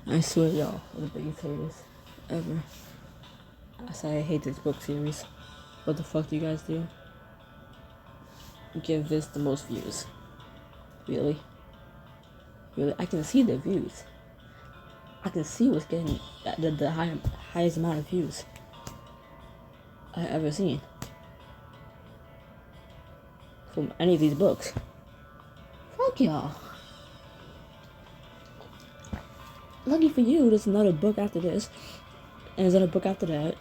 I swear, y'all are the biggest haters ever. I say I hate this book series. What the fuck do you guys do? Give this the most views. Really? Really? I can see the views. I can see what's getting the highest amount of views I've ever seen from any of these books. Fuck y'all. Lucky for you, there's another book after this, and there's another book after that.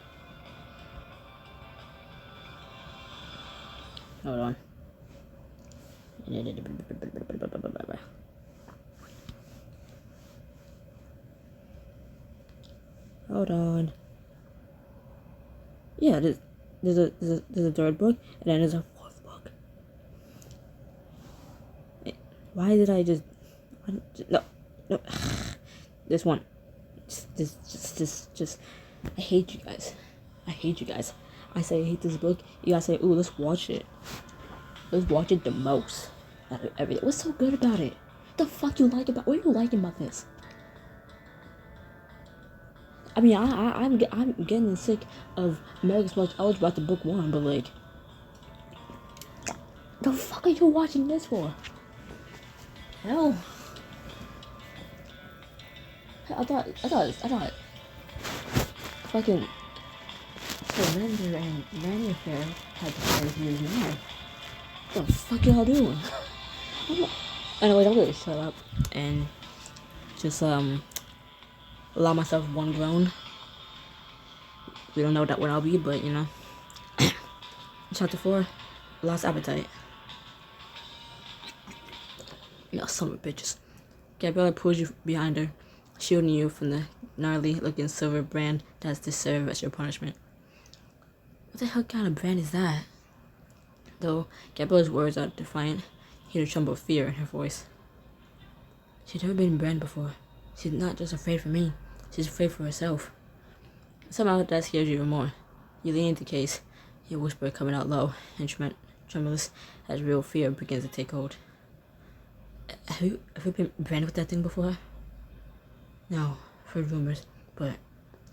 Hold on. Hold on. Yeah, there's a third book, and then there's a fourth book. Why did I just... No. This one. Just... I hate you guys. I hate you guys. I say I hate this book. You guys say, ooh, let's watch it. Let's watch it the most out of everything. What's so good about it? What the fuck you like about... What are you liking about this? I mean, I'm getting sick of America's Most Eligible after book 1, but like... The fuck are you watching this for? Hell... I thought fucking Surrender and Manufacture had to play with you now. What the fuck y'all doing? Anyways, I'm gonna shut up and just allow myself one groan. We don't know what that one I'll be, but you know. Chapter 4, Lost Appetite. Y'all son of a bitches. Gabriella pulls you behind her, shielding you from the gnarly-looking silver brand that's to serve as your punishment. What the hell kind of brand is that? Though Gabriella's words are defiant, you hear the tremble of fear in her voice. She's never been branded before. She's not just afraid for me, she's afraid for herself. Somehow that scares you even more. You lean into Case, your whisper coming out low and tremulous as real fear begins to take hold. Have you been branded with that thing before? No, I've heard rumors, but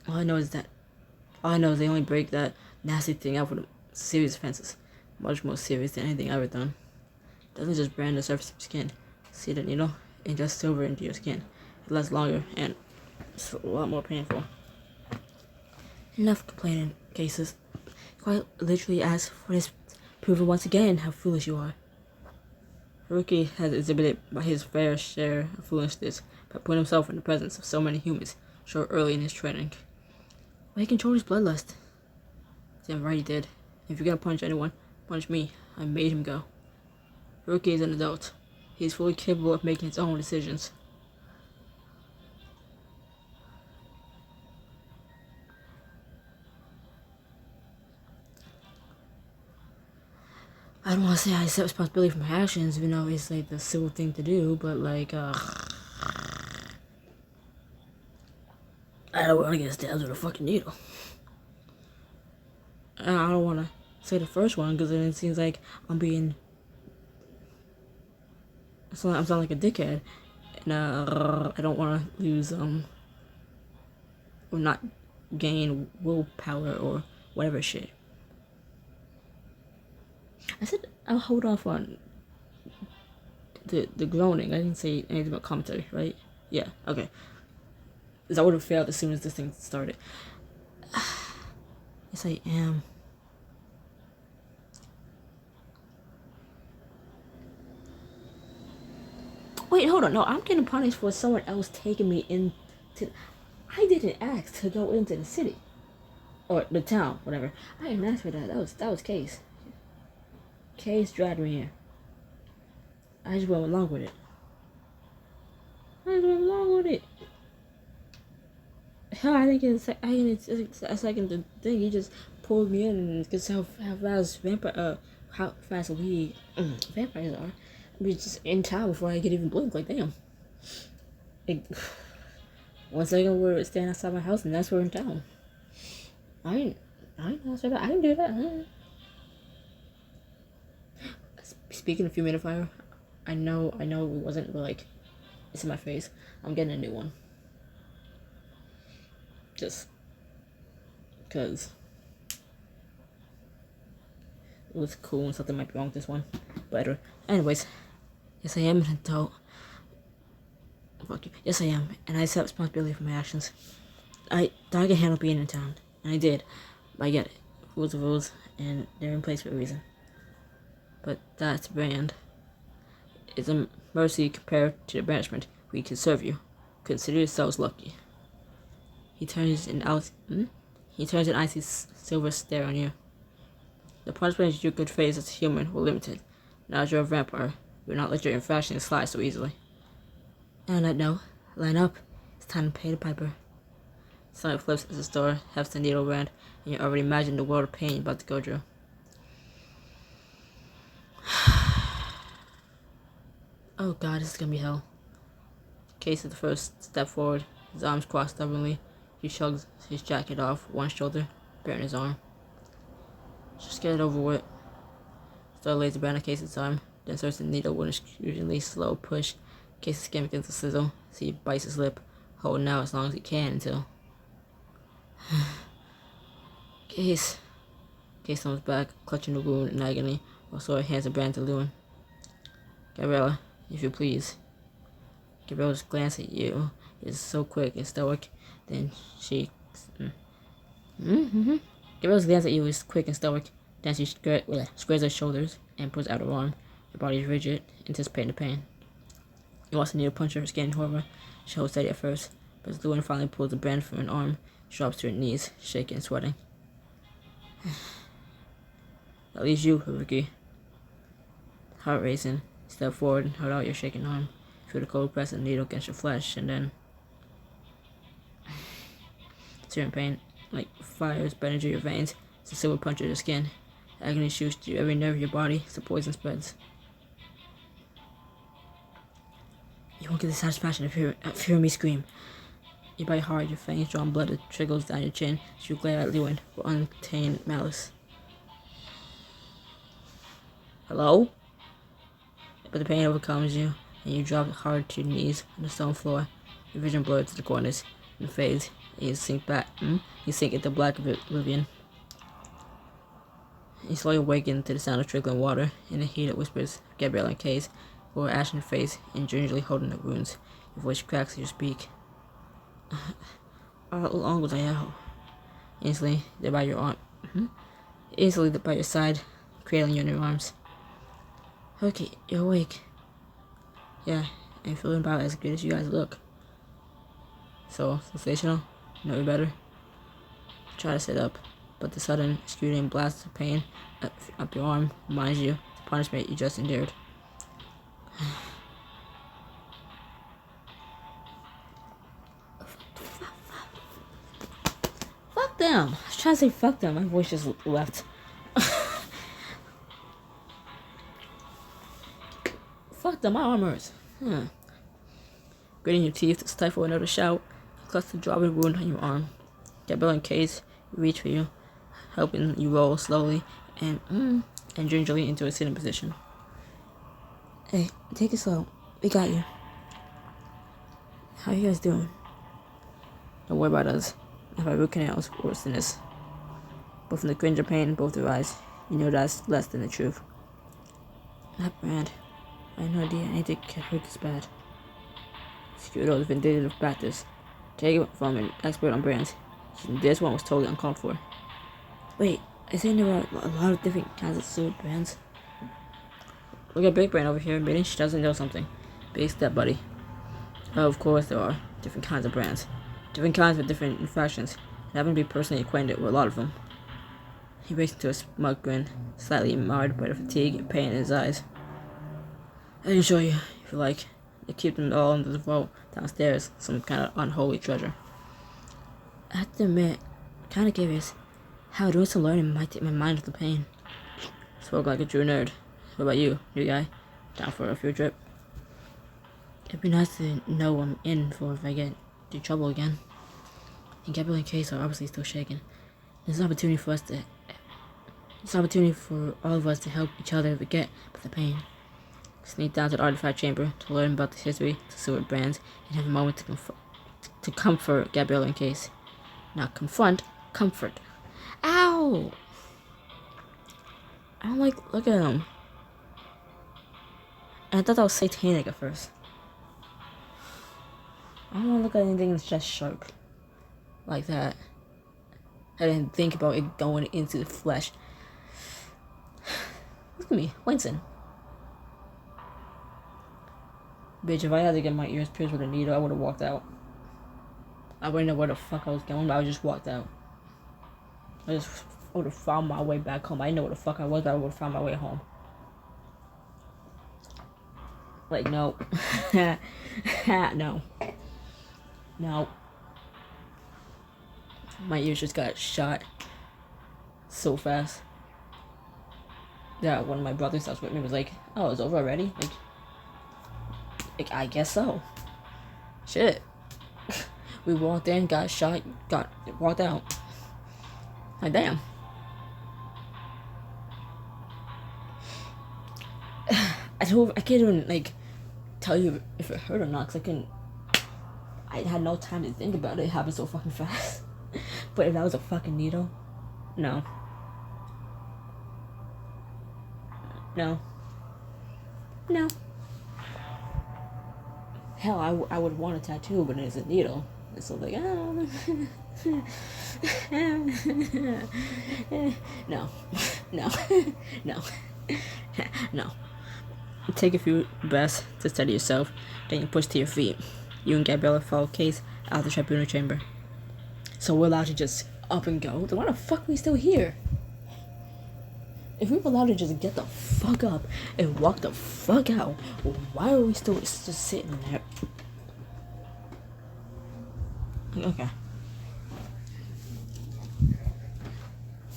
all I know is they only break that nasty thing out for the serious offenses. Much more serious than anything I've ever done. It doesn't just brand the surface of your skin. See the needle? It injects silver into your skin. It lasts longer and it's a lot more painful. Enough complaining, Cases. Quite literally ask for this, proving once again how foolish you are. Haruki has exhibited his fair share of foolishness by putting himself in the presence of so many humans so early in his training. But he controlled his bloodlust. Damn right he did. If you're gonna punish anyone, punish me. I made him go. Haruki is an adult. He is fully capable of making his own decisions. I don't want to say I accept responsibility for my actions, even though it's like the civil thing to do, but like, I don't want to get stabbed with a fucking needle. I don't want to say the first one, because then it seems like I'm sound like a dickhead, and I don't want to lose, or not gain willpower or whatever shit. I said I'll hold off on the groaning. I didn't say anything about commentary, right? Yeah, okay. Because I would have failed as soon as this thing started. Yes, I am. Wait, hold on. No, I'm getting punished for someone else taking me into... I didn't ask to go into the city. Or the town, whatever. I didn't ask for that. That was Case. Case dragged me here. I just went along with it. Hell, I think it's a second thing. He just pulled me in, and because how fast how fast vampires are. We just in town before I could even blink. Like damn. 1 second we're standing outside my house, and that's we're in town. I didn't do that. Speaking of humidifier, I know it wasn't, but like, it's in my face. I'm getting a new one. Just because it was cool and something might be wrong with this one. But anyways, yes I am an adult. Fuck you. Yes I am, and I accept responsibility for my actions. I thought I could handle being in town, and I did. But I get it. Rules are rules, and they're in place for a reason. But that's brand. It's a mercy compared to the banishment we can serve you. Consider yourselves lucky. He turns an icy silver stare on you. The punishment you could face as a human were limited. Now as you're a vampire, you will not let your infractions slide so easily. And on that note, line up. It's time to pay the piper. Sonic flips as the store hefts the needle around, and you already imagine the world of pain you're about to go through. Oh god, this is gonna be hell. Case is the first step forward, his arms crossed stubbornly. He shrugs his jacket off one shoulder, bearing his arm. Just get it over with. Star lays the brand on Case's arm, then inserts the needle with an excruciatingly slow push. Case's skin begins to sizzle, so he bites his lip, holding out as long as he can until... Case comes back, clutching the wound in agony, while Sora hands the brand to Lewin. Gabriella, if you please. Gabriella's glance at you is so quick and stoic, then she... Gabriella's glance at you is quick and stoic, then she squares her shoulders and puts out her arm. Her body is rigid, anticipating the pain. You also need to punch her skin, however. She holds steady at first, but as Lewin finally pulls the brand from her arm, she drops to her knees, shaking and sweating. That leaves you, Haruki. Heart racing, step forward and hold out your shaking arm. Feel the cold press of the needle against your flesh, and then... Searing pain, like fires burning through your veins, as the silver punches your skin. Agony shoots through every nerve of your body as the poison spreads. You won't get the satisfaction of hearing me scream. You bite hard, your fangs drawn blood that trickles down your chin as you glare at Lewin with untamed malice. Hello? But the pain overcomes you, and you drop hard to your knees on the stone floor. Your vision blurs to the corners and fades, and you sink back. You sink into black oblivion. You slowly awaken to the sound of trickling water and the heat that whispers Gabrielle and Case, who are ashen face and gingerly holding their wounds. Your voice cracks as you speak. How long was I out? Instantly, they're by your arm. Instantly, they're by your side, cradling you in your arms. Okay, you're awake. Yeah, I'm feeling about as good as you guys look. So, sensational? Know better? Try to sit up, but the sudden, excruciating blast of pain up your arm reminds you of the punishment you just endured. Fuck them! I was trying to say fuck them, my voice just left. Fuck them, my arm hurts. Gritting your teeth to stifle another shout, you clutch the dropping wound on your arm. Gabrielle and Case reach for you, helping you roll slowly and gingerly into a sitting position. Hey, take it slow. We got you. How you guys doing? Don't worry about us. I've had root canals worse than this. But from the cringe of pain in both your eyes, you know that's less than the truth. That brand. I had no idea anything could hurt this bad. Scudo's vindictive practice. Take it from an expert on brands. This one was totally uncalled for. Wait, I think there are a lot of different kinds of sewer brands. Look at Big Brain over here admitting she doesn't know something. Big step, buddy. Oh, of course there are different kinds of brands. Different kinds with different infractions. I happen to be personally acquainted with a lot of them. He breaks into a smug grin, slightly marred by the fatigue and pain in his eyes. I can show you, if you like. They keep them all under the vault downstairs, some kind of unholy treasure. I have to admit, kind of curious how doing some learning might take my mind off the pain. Spoke like a true nerd. What about you, new guy? Down for a field trip? It'd be nice to know what I'm in for if I get into trouble again. And Gabrielle and Case are obviously still shaking. There's an opportunity for all of us to help each other forget about the pain. Sneak down to the artifact chamber to learn about the history of the sewer brands and have a moment to comfort Gabrielle and Case. Not confront, comfort. Ow! I don't like, look at him. And I thought that was satanic at first. I don't want to look at anything that's just sharp. Like that. I didn't think about it going into the flesh. Look at me, wincing. Bitch, if I had to get my ears pierced with a needle, I would have walked out. I wouldn't know where the fuck I was going, but I just walked out. I would have found my way back home. I didn't know where the fuck I was, but I would have found my way home. Like, no. No. No. My ears just got shot so fast. Yeah, one of my brothers that was with me was like, oh, it's over already? Like I guess so. Shit. We walked in, got shot, walked out. Like, damn. I can't even, like, tell you if it hurt or not, because I had no time to think about it. It happened so fucking fast. But if that was a fucking needle, no. No. No. Hell, I would want a tattoo, but it's a needle. It's so like, oh. No. No. No. No. Take a few breaths to steady yourself, then you push to your feet. You and Gabriella follow Case out of the tribunal chamber. So we're allowed to just up and go? Then why the fuck are we still here? If we were allowed to just get the fuck up and walk the fuck out, why are we still just sitting there? Okay.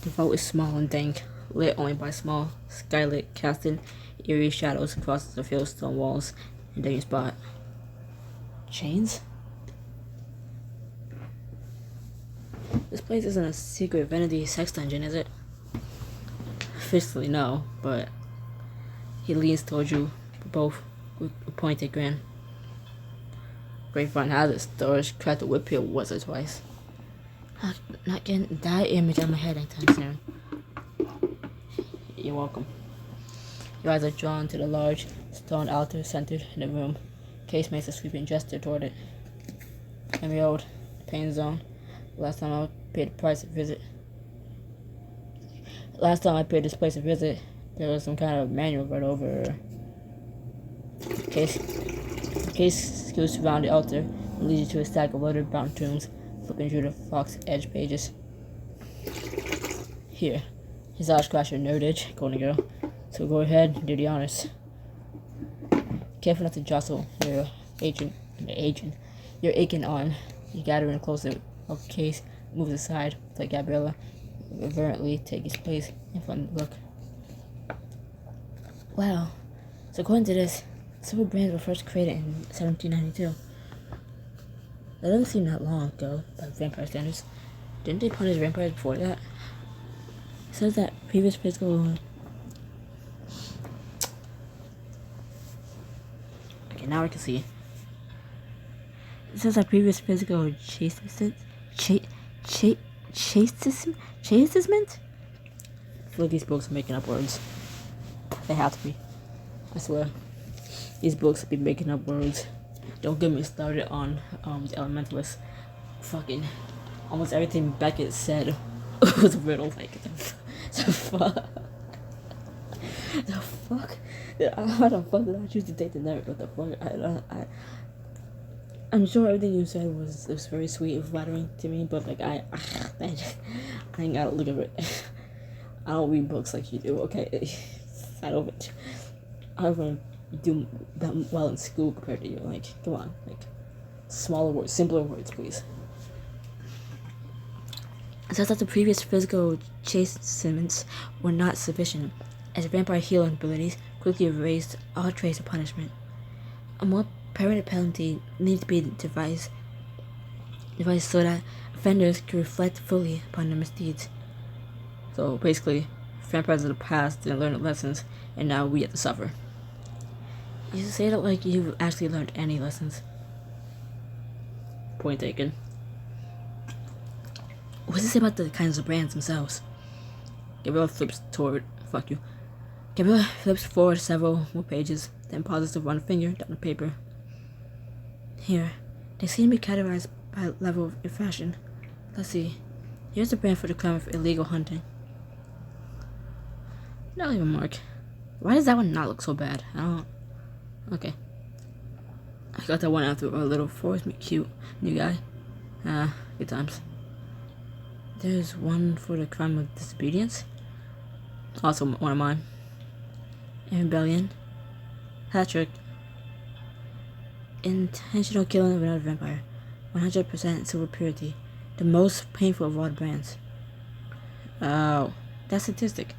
The vault is small and dank, lit only by small, skylit, casting eerie shadows across the fieldstone walls and dangerous spot. Chains? This place isn't a secret vanity sex dungeon, is it? Officially, no, but he leans towards you, both with a pointed grin. Grapevine has its storage, cracked the whip peel once or twice. Not getting that image on my head anytime soon. You're welcome. Your eyes are drawn to the large stone altar centered in the room. Case makes a sweeping gesture toward it. Memory old, pain zone. Last time I paid this place a visit, there was some kind of manual right over. Case scoots around the altar and leads you to a stack of leather bound tombs, flipping through the fox edge pages. Here, his eyes scratch your nerd itch, golden girl. So go ahead and do the honors. Careful not to jostle your agent. Your aching arm. You gather in closer. Case moves aside, like Gabriella reverently take his place in front of the book. Wow. So according to this, silver brands were first created in 1792. That doesn't seem that long ago by vampire standards. Didn't they punish vampires before that? It says that previous physical... Okay, now I can see. It says that previous physical chastisement? I feel like these books are making up words. They have to be. I swear. These books be making up words. Don't get me started on the Elementalists. Fucking almost everything Beckett said was a riddle. Like the fuck. The fuck. How the fuck did I choose to take the nerd? What the fuck? I'm sure everything you said was very sweet and flattering to me, but like I ain't gotta look at it. I don't read books like you do. Okay, I don't do that well in school compared to you. Like, come on, like smaller words, simpler words, please. It says that the previous physical chastisements were not sufficient, as vampire healing abilities quickly erased all trace of punishment. A more permanent penalty needs to be devised so that offenders can reflect fully upon their misdeeds. So basically, vampires of the past didn't learn the lessons, and now we have to suffer. You say that like you've actually learned any lessons. Point taken. What does it say about the kinds of brands themselves? Gabriella flips toward. Fuck you. Gabriella flips forward several more pages, then pauses to run a finger down the paper. Here, they seem to be categorized by level of infraction. Let's see. Here's the brand for the crime of illegal hunting. Not even mark. Why does that one not look so bad? I don't. Okay. I got that one after a little force me cute new guy. Good times. There's one for the crime of disobedience. Also one of mine. Rebellion. Patrick. Intentional killing of another vampire. 100% silver purity. The most painful of all the brands. Oh, that statistic.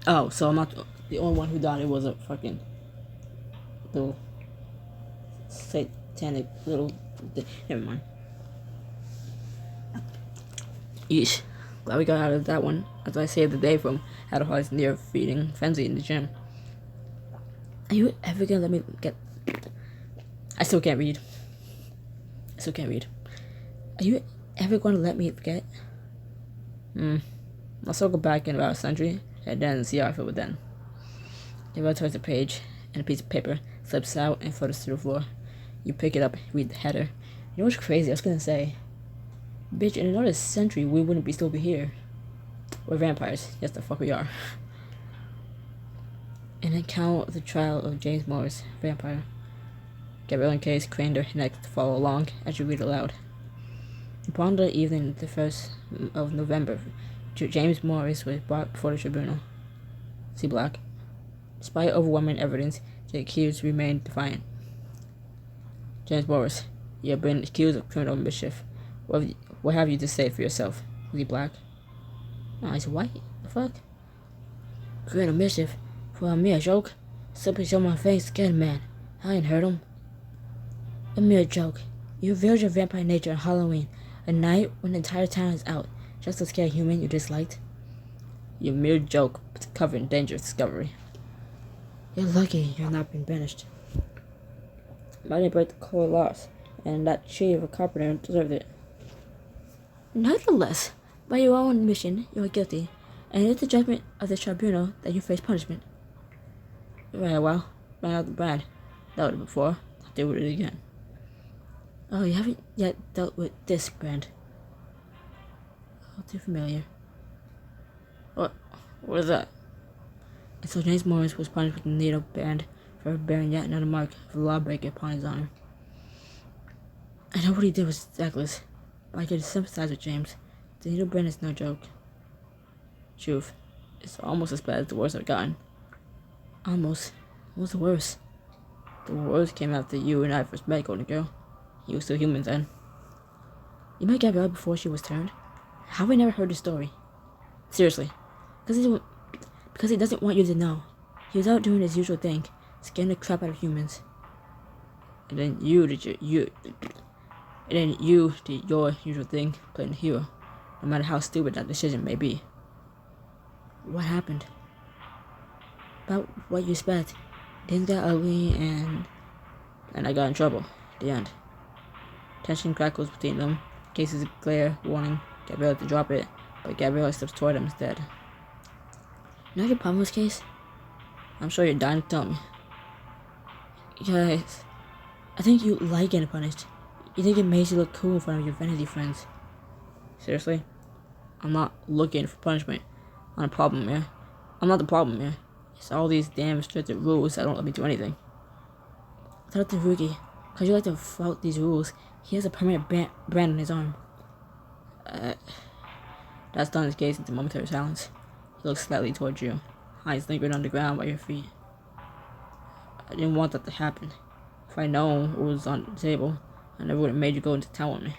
Oh, so I'm not the only one who thought it was a fucking little satanic little. Never mind. Yeesh. Glad we got out of that one, as I saved the day from Adderall's near feeding frenzy in the gym. Are you ever gonna let me get? I still can't read. Are you ever gonna let me forget? I'll circle back in about a century and then see how I feel with then. You go towards the page, and a piece of paper slips out and floats to the floor. You pick it up, read the header. You know what's crazy? I was gonna say, bitch, in another century we wouldn't still be here. We're vampires. Yes, the fuck we are. An account of the trial of James Morris, vampire. Gabrielle and Case craned their necks to follow along as you read aloud. Upon the evening of the 1st of November, James Morris was brought before the tribunal. See black. Despite overwhelming evidence, the accused remained defiant. James Morris, you have been accused of criminal mischief. What have you to say for yourself? Was he black? No, he's white. The fuck? Criminal mischief? For me, a joke? Simply show my face, scared man. I ain't hurt him. A mere joke. You revealed your vampire nature on Halloween, a night when the entire town is out, just to scare a human you disliked. Your mere joke, but covered in dangerous discovery. You're lucky you're not being banished. I didn't break the core laws, and that chief of a carpenter deserved it. Nevertheless, by your own admission, you are guilty, and it is the judgment of the tribunal that you face punishment. Very well, bring out the brand. Dealt with it before, I'll deal with it again. Oh, you haven't yet dealt with this brand. All too familiar. What is that? And so James Morris was punished with the needle band for bearing yet another mark of a lawbreaker upon his honor. I know what he did was reckless, but I could sympathize with James. The needle brand is no joke. Truth, it's almost as bad as the worst I've gotten. Almost. What was the worst? The worst came after you and I first met Golden Girl. You were still human then. You met Gabrielle before she was turned? How have I never heard the story? Seriously. Because he doesn't want you to know. He was out doing his usual thing, scaring the crap out of humans. And then you did your usual thing, playing the hero, no matter how stupid that decision may be. What happened? About what you expect. Things got ugly and I got in trouble. The end. Tension crackles between them. Cases glare, warning Gabrielle to drop it, but Gabrielle steps toward him instead. You know your problem with this case? I'm sure you're dying to tell me. Guys, I think you like getting punished. You think it makes you look cool in front of your vanity friends. Seriously? I'm not looking for punishment. I'm the problem here. I'm not the problem here. It's all these damn restricted rules that don't let me do anything. Tell it to Ruki. Cause you like to flout these rules. He has a permanent brand on his arm. That stunned his gaze into momentary silence. He looks slightly towards you, eyes lingering on the ground by your feet. I didn't want that to happen. If I'd known what was on the table, I never would have made you go into town with me.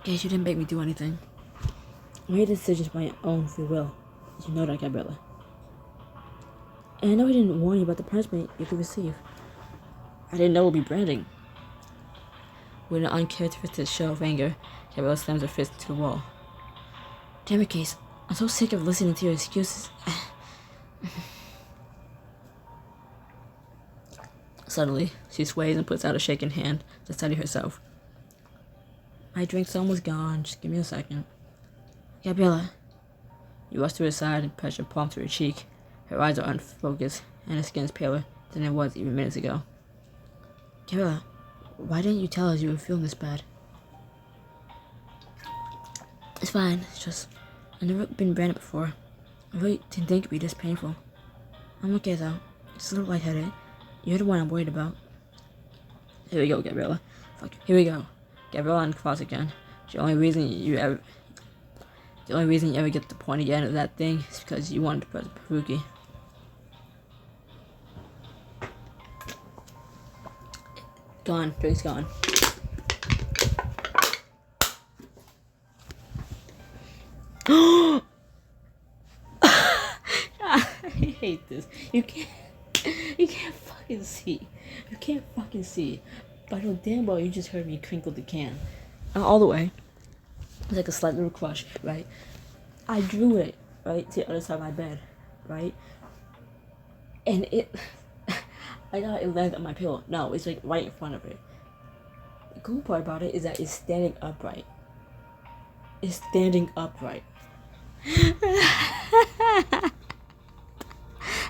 Guess you didn't make me do anything. I made decisions by your own free will. You know that, Gabriella. And I know he didn't warn you about the punishment you could receive. I didn't know it would be branding. With an uncharacteristic show of anger, Gabriella slams her fist into the wall. Damn it, Case. I'm so sick of listening to your excuses. Suddenly, she sways and puts out a shaking hand to steady herself. My drink's almost gone. Just give me a second. Gabriella. You rush to her side and press your palm to her cheek. Her eyes are unfocused, and her skin's paler than it was even minutes ago. Gabriella, why didn't you tell us you were feeling this bad? It's fine. It's just, I've never been branded before. I really didn't think it'd be this painful. I'm okay though. Just a little lightheaded. You're the one I'm worried about. Here we go, Gabriella. Fuck. Here we go. Gabriella and Cross again. The only reason you ever get the pointy end of that thing is because you wanted to press Peruki. Gone. Drink's gone. I hate this. You can't fucking see. You can't fucking see. But I know damn well you just heard me crinkle the can. Not all the way. It's like a slight little crush, right? I drew it, right, to the other side of my bed, right? And I thought it landed on my pillow. No, it's like right in front of it. The cool part about it is that it's standing upright. It's standing upright.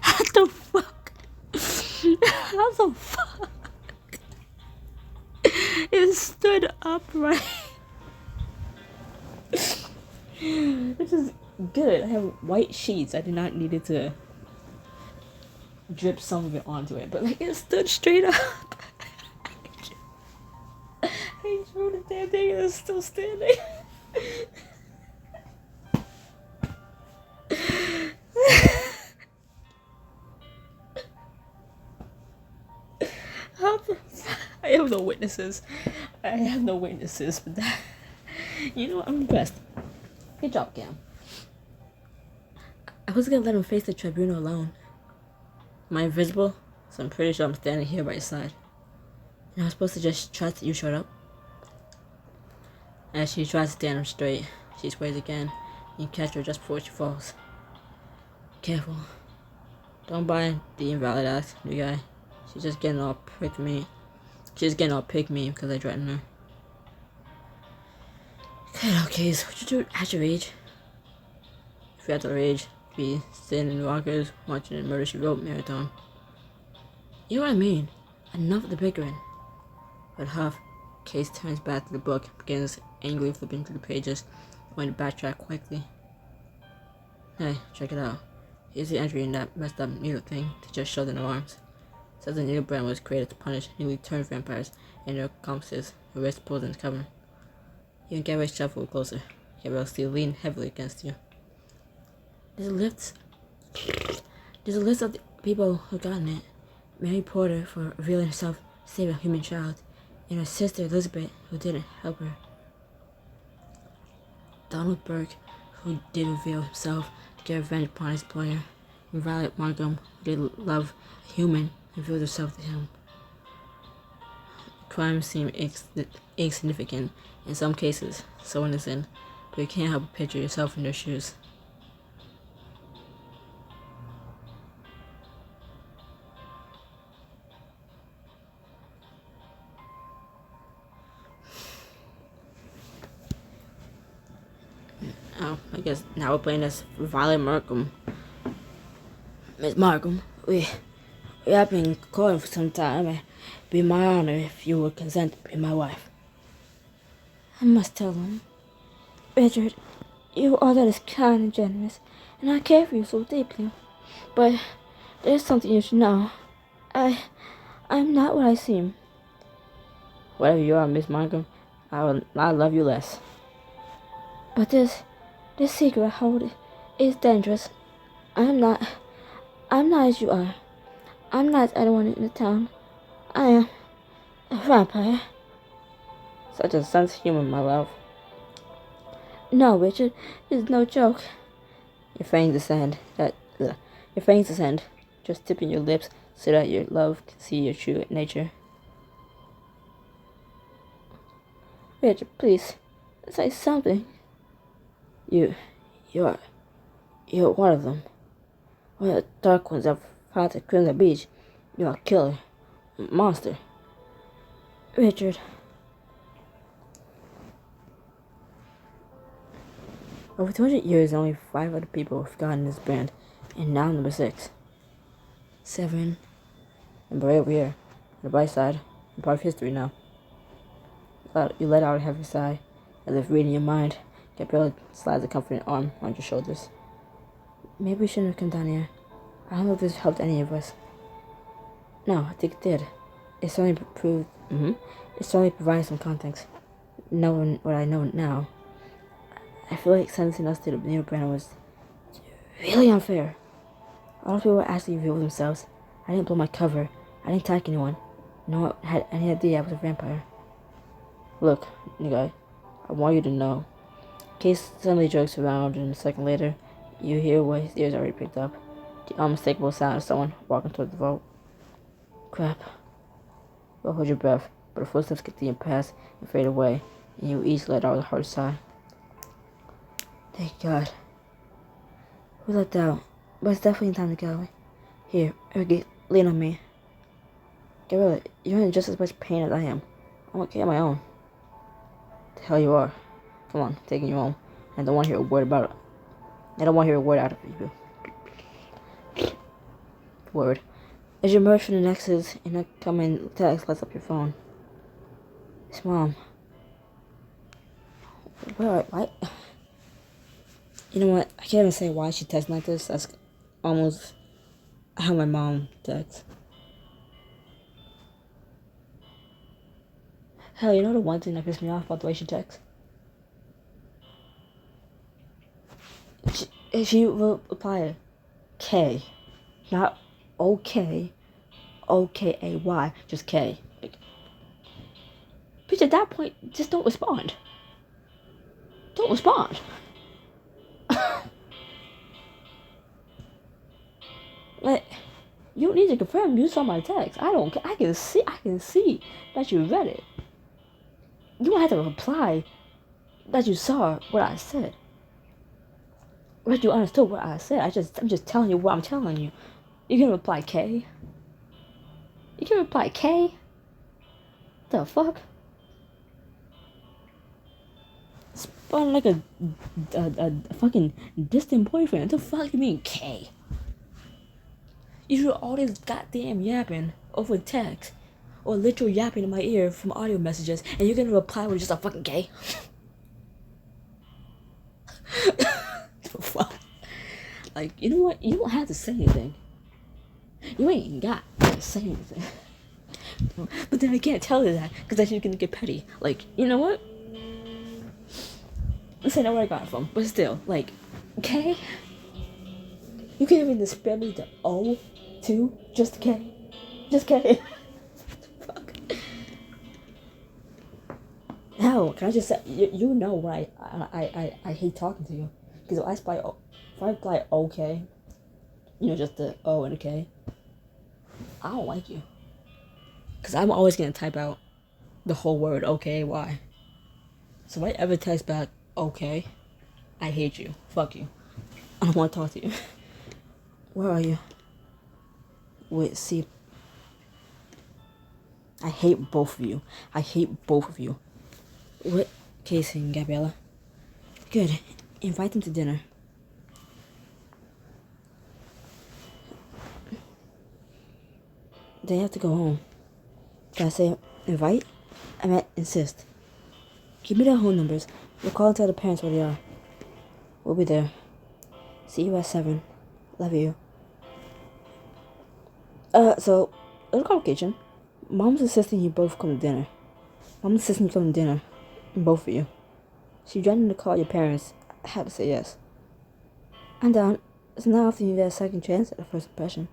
What the fuck? How the fuck? It stood upright. This is good. I have white sheets. I did not need it to drip some of it onto it, but like it stood straight up. I drew the damn thing and it's still standing. I have no witnesses. But that, you know what? I'm impressed. Good job, Cam. I was gonna let him face the tribunal alone. Am I invisible? So I'm pretty sure I'm standing here by his side. And I was supposed to just trust that you showed up. As she tries to stand up straight, she sways again. You catch her just before she falls. Careful. Don't buy the invalid act, new guy. She's just getting all pick me because I threatened her. Okay, so what you do at your age? If you had to age, be sitting in rockers, watching a Murder She Wrote marathon. You know what I mean? Enough of the bickering. But Huff, Case turns back to the book, begins angrily flipping through the pages, going to backtrack quickly. Hey, check it out. Here's the entry in that messed up needle thing to just show the alarms. It says the needle brand was created to punish newly turned vampires and their accomplices who risked Poison's cover. You and Gabrielle shuffle closer. Gabrielle still lean heavily against you. There's a list of the people who gotten it. Mary Porter for revealing herself to save a human child, and her sister Elizabeth who didn't help her. Donald Burke, who did reveal himself to get revenge upon his employer, and Violet Markham, who did love a human and revealed herself to him. Crimes seem insignificant in some cases, so innocent, but you can't help but picture yourself in their shoes. Oh, I guess now we're playing as Violet Markham. Miss Markham, we have been calling for some time. It'd be my honor if you would consent to be my wife. I must tell them. Richard, you are that is kind and generous, and I care for you so deeply. But there's something you should know. I'm not what I seem. Whatever you are, Miss Markham, I love you less. But this secret I hold is dangerous. I'm not as you are. I'm not as anyone in the town. I am a vampire. Such a sense of humor, my love. No, Richard, it's no joke. Your fangs descend. Just tipping your lips so that your love can see your true nature. Richard, please, say something. You're one of them. One of the dark ones that fought at Crimson Beach. You're a killer. Monster. Richard. Over 200 years, only 5 other people have gotten this brand, and now number 6. 7. And right over here, on the bright side, I'm part of history now. You let out a heavy sigh, as if reading your mind. Gabriella slides a comforting arm on your shoulders. Maybe we shouldn't have come down here. I don't know if this helped any of us. No, I think it did. It certainly It certainly provided some context. Knowing what I know now, I feel like sentencing us to the new brand was really unfair. A lot of people actually revealed themselves. I didn't blow my cover. I didn't attack anyone. No one had any idea I was a vampire. Look, new guy, I want you to know. Case suddenly jerks around, and a second later, you hear what his ears already picked up. The unmistakable sound of someone walking toward the vault. Crap. Well, hold your breath, but the footsteps continue past and fade away, and you each let out a hard sigh. Thank God. We left out, but it's definitely time to go. Here, Ergie, lean on me. Gabriella, you're in just as much pain as I am. I'm okay on my own. The hell you are. Come on, taking you home. I don't want to hear a word about it. I don't want to hear a word out of you. Word. As you emerge from the nexus, an incoming text lights up your phone. It's Mom. What? You know what? I can't even say why she texts like this. That's almost how my mom texts. Hell, you know the one thing that pissed me off about the way she texts? She will apply K. Not OK. O-K-A-Y. Just K. Like, bitch, at that point, just don't respond. Don't respond. Like, you don't need to confirm you saw my text. I can see that you read it. You don't have to reply that you saw what I said. That you understood what I said. I'm just telling you what I'm telling you. You can reply K. You can reply K. The fuck? Spun like a fucking distant boyfriend. The fuck do you mean K? You hear all this goddamn yapping over text, or literal yapping in my ear from audio messages, and you're gonna reply with just a fucking K? The fuck? Like, you know what? You don't have to say anything. You ain't got to say anything. But then I can't tell her that, because then she's gonna get petty. Like, you know what? This ain't where I got it from, but still, like, K? You can't even spare me the O, too? Just K? Just K? Fuck. Hell, can I just say, you know why I hate talking to you. Because if I apply OK, you know, just the O and a K, I don't like you. Because I'm always going to type out the whole word OK-Y. So if I ever text back OK, I hate you. Fuck you. I don't want to talk to you. Where are you? Wait, see. I hate both of you. I hate both of you. What? Casey and Gabriella. Good. Invite them to dinner. They have to go home. Did I say invite? I meant insist. Give me their home numbers. We'll call and tell the parents where they are. We'll be there. See you at 7. Love you. So, little complication. Mom's insisting you both come to dinner. Mom's insisting you come to dinner. Both of you. She threatened to call your parents. I had to say yes. I'm down. It's not often you get a second chance at a first impression.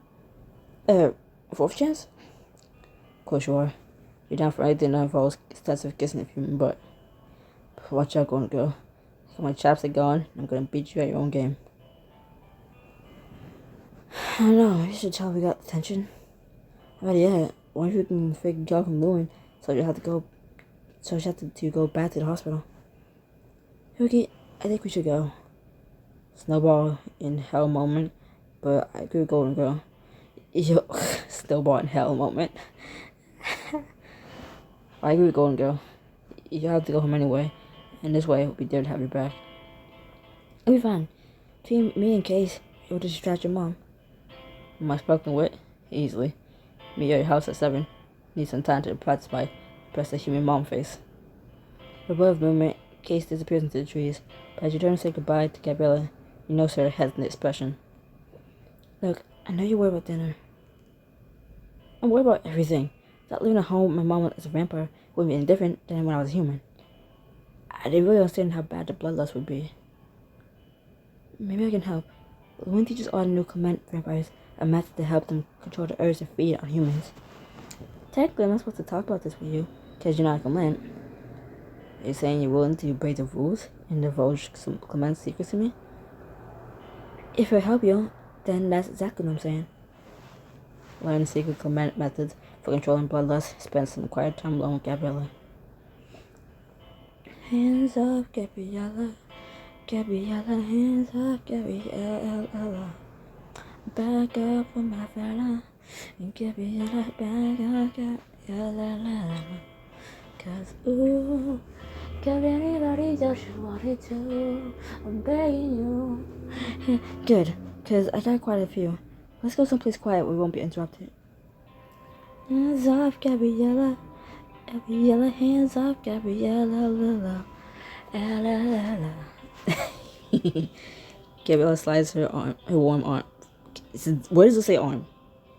Fourth chance? Of course you are. You're down for anything that involves extensive kissing if you mean, but watch out, going to go. Got my chapstick going, I'm gonna beat you at your own game. I don't know, you should tell we got attention. Alright, yeah. What if you can fake Gal from Lewin, so you have to go back to the hospital? Okay, I think we should go. Snowball in hell moment, but I agree with Golden Girl. Yo, snowball in hell moment. I agree with Golden Girl. You have to go home anyway, and this way we'll be there to have your back. It'll be fine. Between me and Case, it will distract your mom. Am I spoken with? Easily. Me at your house at 7. Need some time to practice my press the human mom face. Above movement, Case disappears into the trees, but as you turn to say goodbye to Gabriella, you notice her hesitant expression. Look, I know you're worried about dinner. I'm worried about everything. That living at home with my mom as a vampire would be any different than when I was a human. I didn't really understand how bad the bloodlust would be. Maybe I can help. When teaches all the new command vampires a method to help them control the urge to feed on humans. Technically, I'm not supposed to talk about this with you, because you're not a command. Are you saying you're willing to break the rules and divulge some command secrets to me? If I help you, then that's exactly what I'm saying. Learn secret command methods for controlling bloodlust. Spend some quiet time alone with Gabriella. Hands up, Gabriella. Gabriella, hands up, Gabriella. Back up for my fella. Gabriella, back up, Gabriella. Cause ooh, can anybody just wanted to? I'm begging you. Good, cause I got quite a few. Let's go someplace quiet where we won't be interrupted. Hands off, Gabriella. Gabriella, hands off, Gabriella. La, la, la, la. Gabriella slides her warm arm. Where does it say arm?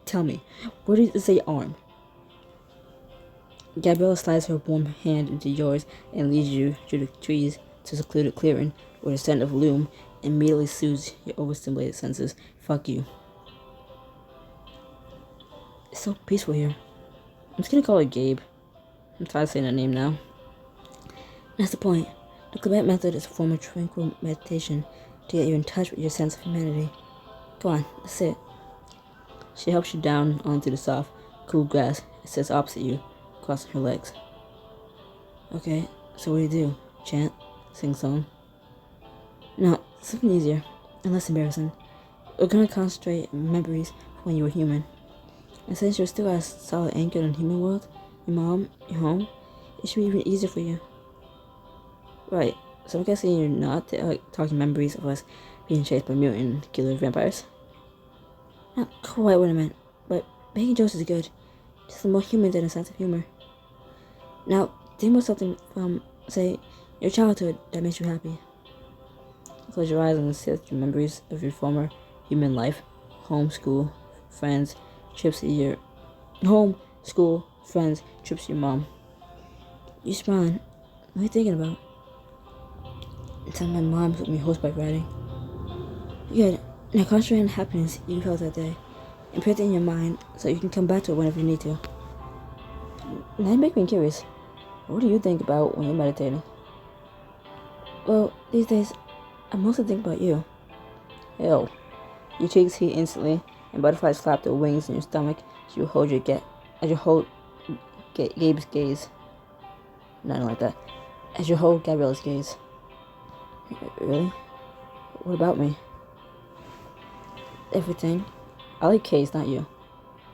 Tell me. Where does it say arm? Gabriella slides her warm hand into yours and leads you through the trees to a secluded clearing where the scent of loom immediately soothes your overstimulated senses. Fuck you. It's so peaceful here. I'm just gonna call her Gabe. I'm tired of saying her name now. That's the point. The Clement method is a form of tranquil meditation to get you in touch with your sense of humanity. Go on, let's sit. She helps you down onto the soft, cool grass and sits opposite you, crossing her legs. Okay, so what do you do? Chant? Sing song? No, something easier and less embarrassing. We're gonna concentrate on memories when you were human. And since you're still as solid anchored in the human world, your mom, your home, it should be even easier for you. Right, so I'm guessing you're not talking memories of us being chased by mutant killer vampires? Not quite what I meant, but making jokes is good. Just more human than a sense of humor. Now, think about something from, say, your childhood that makes you happy. Close your eyes and sit your memories of your former human life. Home, school, friends, trips to your... Home, school, friends, trips to your mom. You smiling. What are you thinking about? Tell my mom took me horseback riding. Good. Now concentrate on the happiness you felt that day. And put it in your mind so you can come back to it whenever you need to. Now you make me curious. What do you think about when you're meditating? Well, these days, I mostly think about you. Hell. Your cheeks heat instantly, and butterflies flap their wings in your stomach as you hold Gabe's gaze. Nothing like that. As you hold Gabriella's gaze. Really? What about me? Everything. I like Case, not you.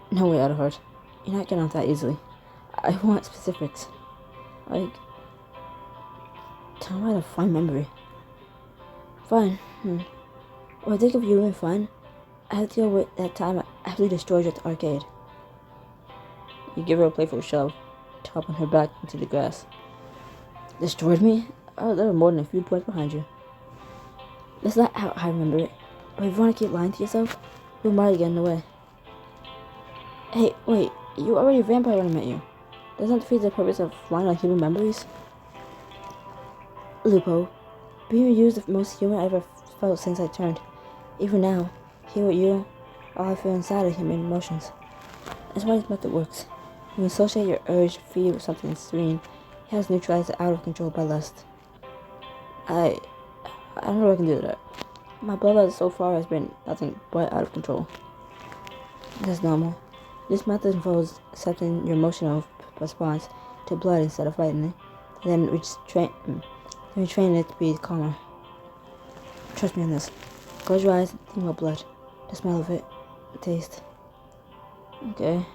No way out of heart. You're not getting off that easily. I want specifics. Like... Tell me how to find memory. Fine. When I think of you and fun, I have to deal with that time I absolutely destroyed you at the arcade. You give her a playful shove, toppling her back into the grass. Destroyed me? Oh, there were more than a few points behind you. That's not how I remember it. But if you want to keep lying to yourself, you'll might get in the way. Hey, wait, you were already a vampire when I met you. Doesn't that defeat the purpose of flying on human memories? Lupo, being you is the most human I ever felt since I turned. Even now, here with you, all I feel inside are human emotions. That's why this method works. When you associate your urge to feed with something serene, it helps neutralize the out-of-control bloodlust. I don't know if I can do that. My bloodlust so far has been nothing but out of control. That's normal. This method involves accepting your emotional response to blood instead of fighting it, and then retraining it to be calmer. Trust me on this. Close your eyes and think about blood. The smell of it. The taste. Okay.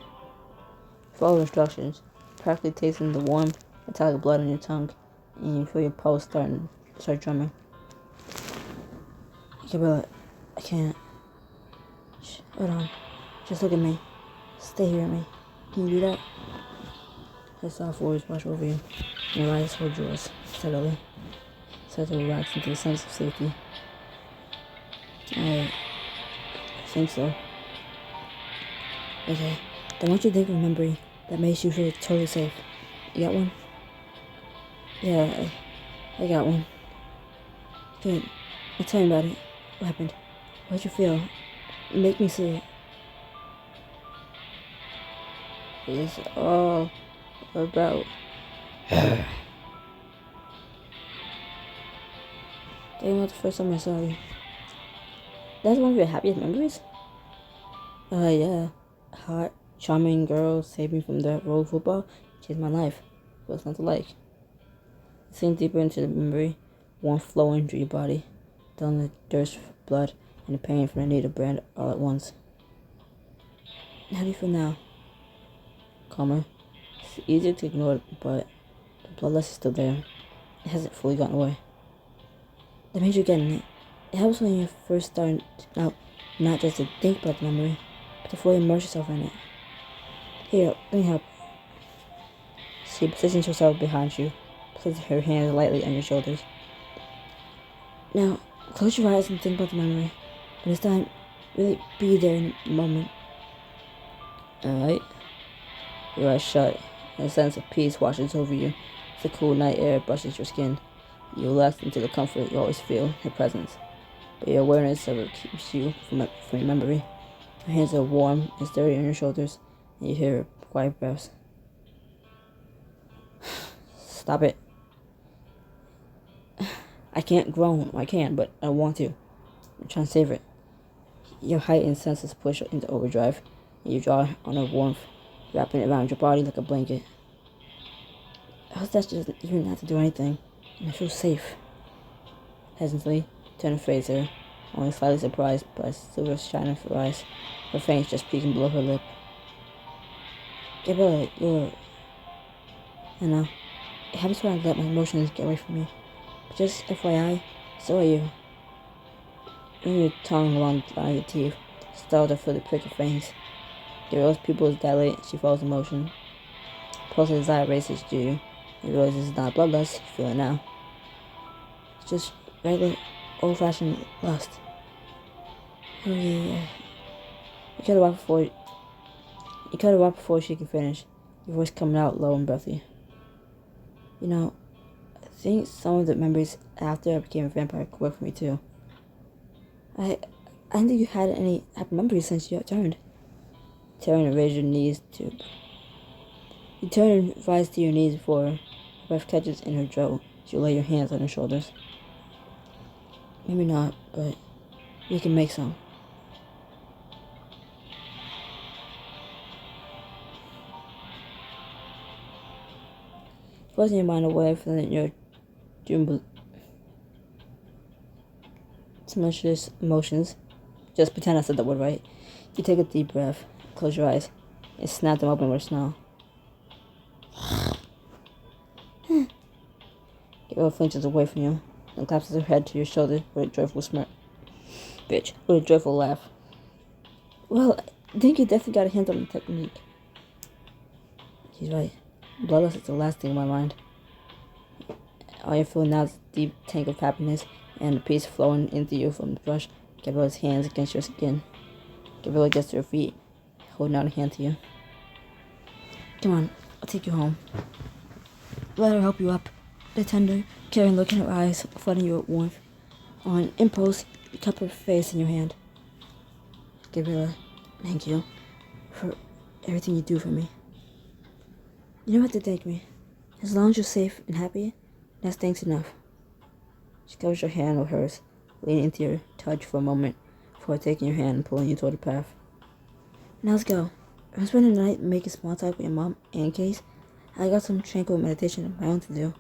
Follow instructions. practically tasting the warm, metallic blood on your tongue, and you feel your pulse start drumming. Gabriella, I can't. Shh, hold on. Just look at me. Stay here at me. Can you do that? Her soft voice wash over you, and your eyes hold yours steadily. Start to relax into a sense of safety. I think so. Okay, then I want you to think of a memory that makes you feel totally safe. You got one? Yeah, I got one. Good. Now tell me about it. What happened? What'd you feel? Make me see it. It's all about... Dang, that's the first time I saw you. That's one of your happiest memories? Yeah. Hot, charming girl saved me from the road football, changed my life. What's not to like? Sink deeper into the memory, warmth flowing through your body, dulling the thirst for blood and the pain from the need of brand all at once. How do you feel now? Calmer. It's easier to ignore, but the bloodlust is still there. It hasn't fully gone away. That means you're getting it. It helps when you first start out, not just to think about the memory, but to fully immerse yourself in it. Here, let me help. She positions herself behind you, places her hands lightly on your shoulders. Now, close your eyes and think about the memory, but this time, really be there in the moment. Alright? Your eyes shut, and a sense of peace washes over you as the cool night air brushes your skin. You relax into the comfort you always feel in her presence, but your awareness of it keeps you from your memory. Her hands are warm and sturdy on your shoulders, and you hear her quiet breaths. Stop it. I can't groan. I can, but I want to. I'm trying to savor it. Your heightened senses push into overdrive, and you draw on her warmth, wrapping it around your body like a blanket. How's that she doesn't even have to do anything, and I feel safe? Hesitantly, turn and face her, only slightly surprised by silver shine in her eyes, her fangs just peeking below her lip. Gabriella, you're... I know. It happens when I let my emotions get away from me. But just FYI, so are you. Bring your tongue along the line of your teeth, startled to feel the prick of fangs. Gabriella's pupils dilate and she follows in motion. Pulse of desire races through you. You realize this is not bloodlust, you feel it now. It's just regular, old-fashioned lust. Oh yeah. You cut her off before she can finish, your voice coming out low and breathy. You know, I think some of the memories after I became a vampire could work for me too. I didn't think you had any happy memories since you turned. Turn and raise your knees to... You turn and rise to your knees before her breath catches in her throat as you lay your hands on her shoulders. Maybe not, but we can make some. Forcing your mind away from your tumultuous emotions. Just pretend I said that word right. You take a deep breath, close your eyes, and snap them open with a smile. Gabriella flinches away from you and claps her head to your shoulder with a joyful smirk. With a joyful laugh. Well, I think you definitely got a hint on the technique. She's right. Bloodlust is the last thing on my mind. All you feel now is a deep tank of happiness and the peace flowing into you from the brush. Gabriella's hands against your skin. Gabriella gets to her feet, holding out a hand to you. Come on, I'll take you home. Let her help you up. The tender, caring look in her eyes, flooding you with warmth. On impulse, you cup her face in your hand. Gabriella, thank you for everything you do for me. You don't have to thank me. As long as you're safe and happy, that's thanks enough. She covers your hand with hers, leaning into your touch for a moment before taking your hand and pulling you toward the path. Now let's go. I'm spending the night making small talk with your mom and Case. I got some tranquil meditation of my own to do.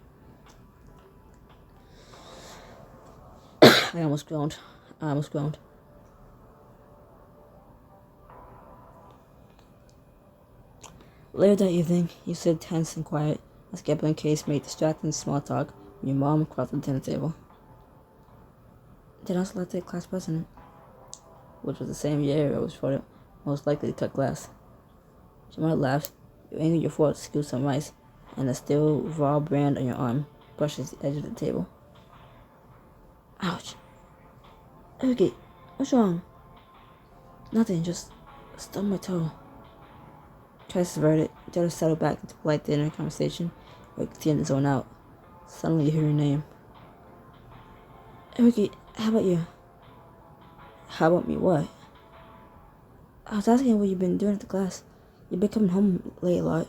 I almost groaned. Later that evening, you sit tense and quiet as Gabriel and Case made distracting small talk when your mom crossed the dinner table. Then I was elected class president, which was the same year I was voted most likely to cut class. Jamal laughed. You angled your fork to scoop some rice, and the still raw brand on your arm brushes the edge of the table. Ouch. Okay, what's wrong? Nothing, just stubbed my toe. Tries to avert it, the other settled back into polite dinner conversation, or continued to zone out. Suddenly you hear your name. Ricky, how about you? How about me what? I was asking what you've been doing at the class. You've been coming home late a lot.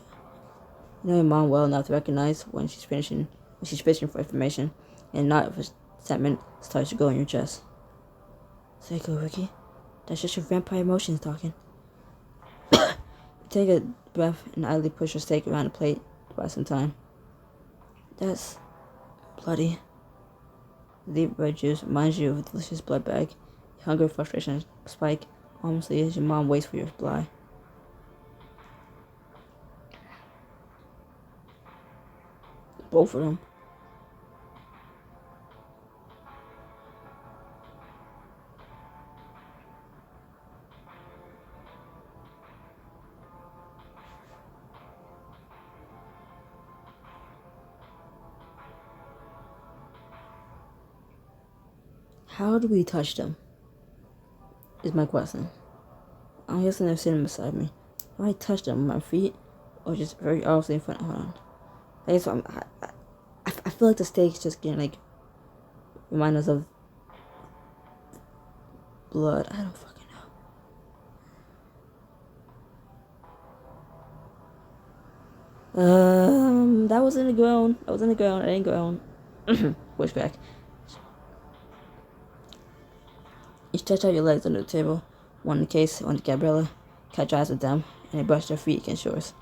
You know your mom well enough to recognize when she's fishing for information, and not if resentment starts to go in your chest. Psycho, Ricky. That's just your vampire emotions talking. Take a breath and idly push your steak around the plate to buy some time. That's bloody. The deep red juice reminds you of a delicious blood bag. Your hunger and frustration spike almost as your mom waits for your reply. Both of them. How do we touch them? Is my question. I'm guessing they're sitting beside me. Do I touch them with my feet, or just very obviously in front? Hold on. I guess I feel like the steak's just getting like remind us of blood. I don't fucking know. That was in the ground. I ain't grown. Pushback. You stretch out your legs under the table, one in Case, one to Gabriella, catch eyes with them, and they brush their feet against yours.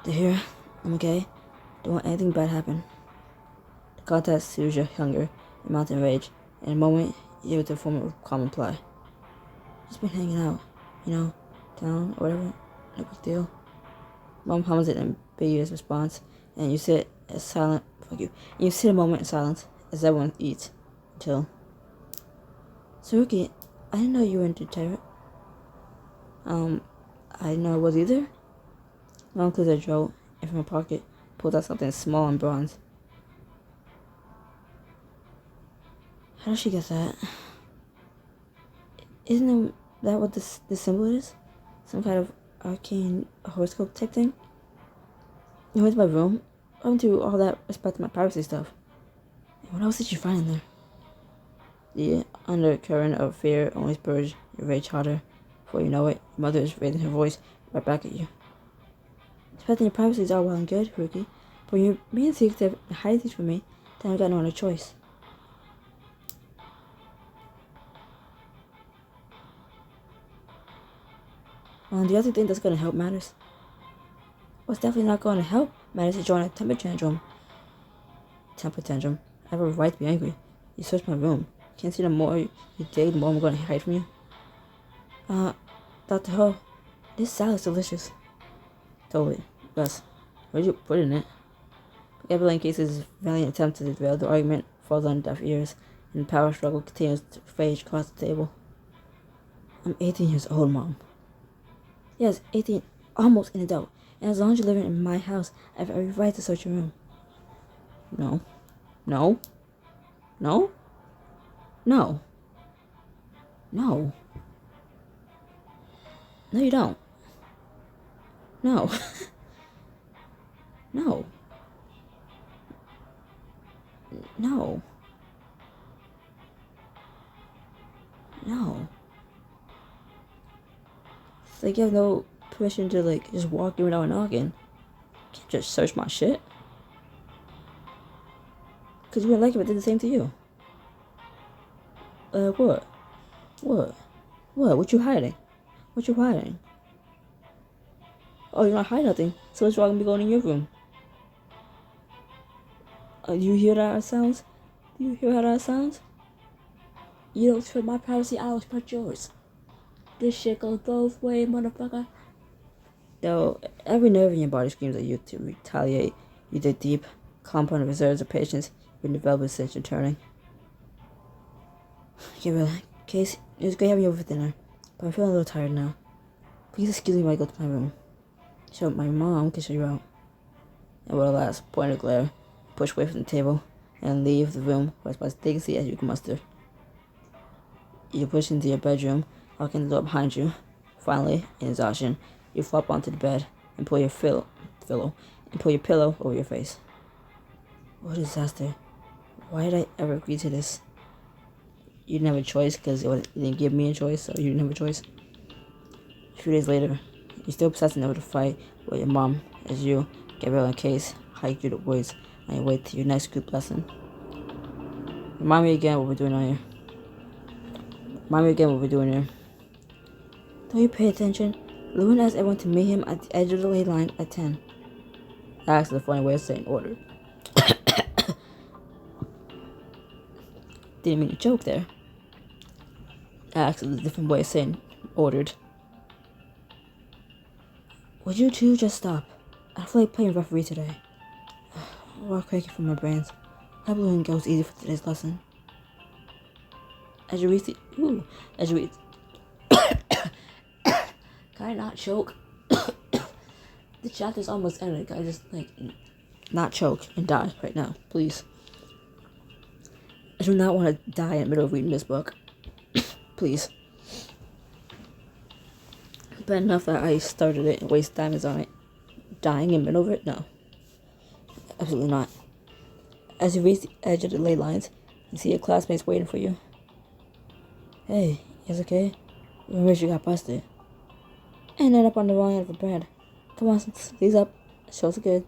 They're here. I'm okay. Don't want anything bad happen. The contact soothes your hunger and mountain rage. In a moment, you're able to form a calm reply. Just been hanging out, town or whatever. No big deal. Mom hums an ambiguous response, and you sit as silent. Fuck you. And you sit a moment in silence as everyone eats until. So Ricky, I didn't know you were into tarot. I didn't know I was either. Mom clears her throat and from her pocket pulls out something small and bronze. How does she get that? Isn't that what this symbol is? Some kind of arcane horoscope type thing? You went to my room. I went through all that respect to my privacy stuff. And what else did you find in there? The undercurrent of fear only spurs your rage harder. Before you know it, your mother is raising her voice right back at you. Respecting your privacy is all well and good, Rookie, but when you're being secretive and hiding things from me, then I've got no other choice. Do you also think that's going to help matters? What's definitely not going to help matters is join a temper tantrum. Temper tantrum? I have a right to be angry. You searched my room. Can't see the more you dig, the more I'm going to hide from you. Dr. Ho, this salad's delicious. Totally. Gus, where'd you put in it? Gabrielle Case's valiant attempt to derail the argument falls on deaf ears, and the power struggle continues to rage across the table. I'm 18 years old, Mom. Yes, 18, almost an adult. And as long as you're living in my house, I have every right to search your room. No. No. No. No. No. No, you don't. No. No. No. No. It's like you have no permission to just walk in without knocking. You can't just search my shit. Cause you wouldn't like it if I did the same to you. What? What? What? What you hiding? What you hiding? Oh, you're not hiding nothing. So what's wrong with me going in your room? Do you hear that sounds? Do you hear how that sounds? You don't respect my privacy, I don't respect yours. This shit goes both ways, motherfucker. Though every nerve in your body screams at you to retaliate, you dig deep, compound reserves of patience, you develop a sense of turning. Gabriel, Case, it was great having you over for dinner, but I'm feeling a little tired now. Please excuse me while I go to my room. So my mom can show you out. And with a last point of glare, push away from the table and leave the room for as much dignity as you can muster. You push into your bedroom, locking the door behind you. Finally, in exhaustion, you flop onto the bed and pull your pillow over your face. What a disaster. Why did I ever agree to this? You didn't have a choice because it didn't give me a choice, so you didn't have a choice. A few days later, you're still obsessing over the fight with your mom as you, Gabriel, and Case hike through the woods on your way to your next group lesson. Remind me again what we're doing here. Don't you pay attention? Lewin asked everyone to meet him at the edge of the ley line at 10. Alex is a funny way of saying order. Didn't mean to joke there. Alex is a different way of saying ordered. Would you two just stop? I feel like playing referee today. We're cranky from my brains. I Lewin goes easy for today's lesson. As you reach Can I not choke? The chapter's almost ended. Can I just, not choke and die right now, please? I do not want to die in the middle of reading this book. Please. But enough that I started it and waste diamonds on it. Dying in the middle of it? No. Absolutely not. As you reach the edge of the ley lines, you see your classmates waiting for you. Hey, it's okay? We wish you got busted. And ended up on the wrong end of the bed. Come on, sneeze up. Show us good.